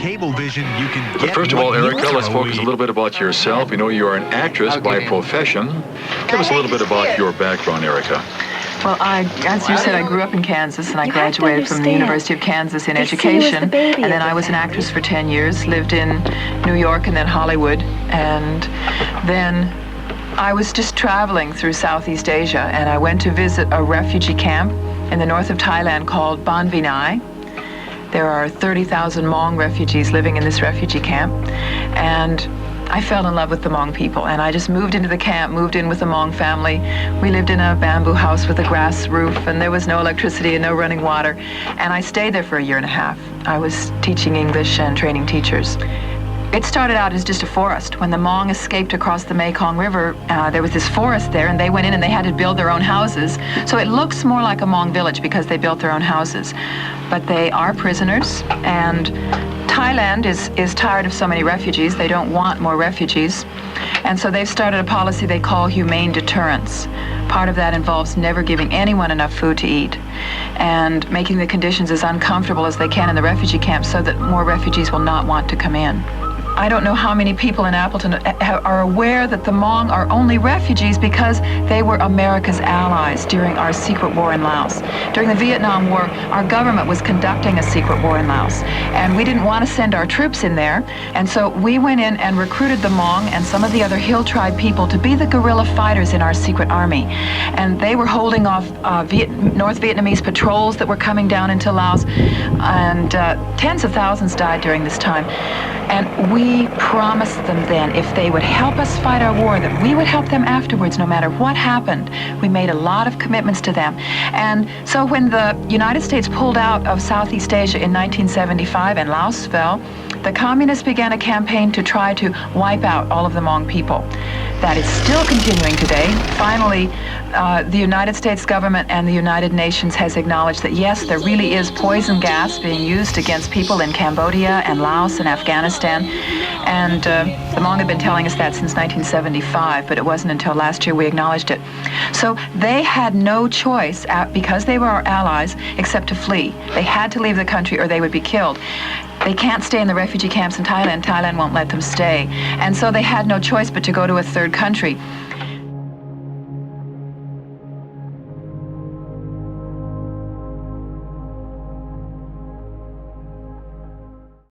Cablevision, you can But get first of all, what you Erica, let's throw focus a little bit about yourself. We know you are an actress by profession. Give us a little bit about your background, Erica. Well, as you said, I grew up in Kansas, and I graduated from the University of Kansas in education. And then I was an actress for 10 years, lived in New York and then Hollywood. And then I was just traveling through Southeast Asia, and I went to visit a refugee camp in the north of Thailand called Ban Vinai. There are 30,000 Hmong refugees living in this refugee camp. And I fell in love with the Hmong people, and I just moved into the camp, moved in with the Hmong family. We lived in a bamboo house with a grass roof, and there was no electricity and no running water. And I stayed there for a year and a half. I was teaching English and training teachers. It started out as just a forest. When the Hmong escaped across the Mekong River, there was this forest there, and they went in and they had to build their own houses. So it looks more like a Hmong village because they built their own houses. But they are prisoners, and Thailand is tired of so many refugees. They don't want more refugees. And so they've started a policy they call humane deterrence. Part of that involves never giving anyone enough food to eat and making the conditions as uncomfortable as they can in the refugee camps so that more refugees will not want to come in. I don't know how many people in Appleton are aware that the Hmong are only refugees because they were America's allies during our secret war in Laos. During the Vietnam War, our government was conducting a secret war in Laos, and we didn't want to send our troops in there, and so we went in and recruited the Hmong and some of the other hill tribe people to be the guerrilla fighters in our secret army. And they were holding off North Vietnamese patrols that were coming down into Laos, and tens of thousands died during this time. And we promised them then, if they would help us fight our war, that we would help them afterwards, no matter what happened. We made a lot of commitments to them. And so when the United States pulled out of Southeast Asia in 1975 and Laos fell, the communists began a campaign to try to wipe out all of the Hmong people. That is still continuing today. Finally, the United States government and the United Nations has acknowledged that yes, there really is poison gas being used against people in Cambodia and Laos and Afghanistan. And the Hmong have been telling us that since 1975, but it wasn't until last year we acknowledged it. So they had no choice, because they were our allies, except to flee. They had to leave the country or they would be killed. They can't stay in the refugee camps in Thailand. Thailand won't let them stay. And so they had no choice but to go to a third country.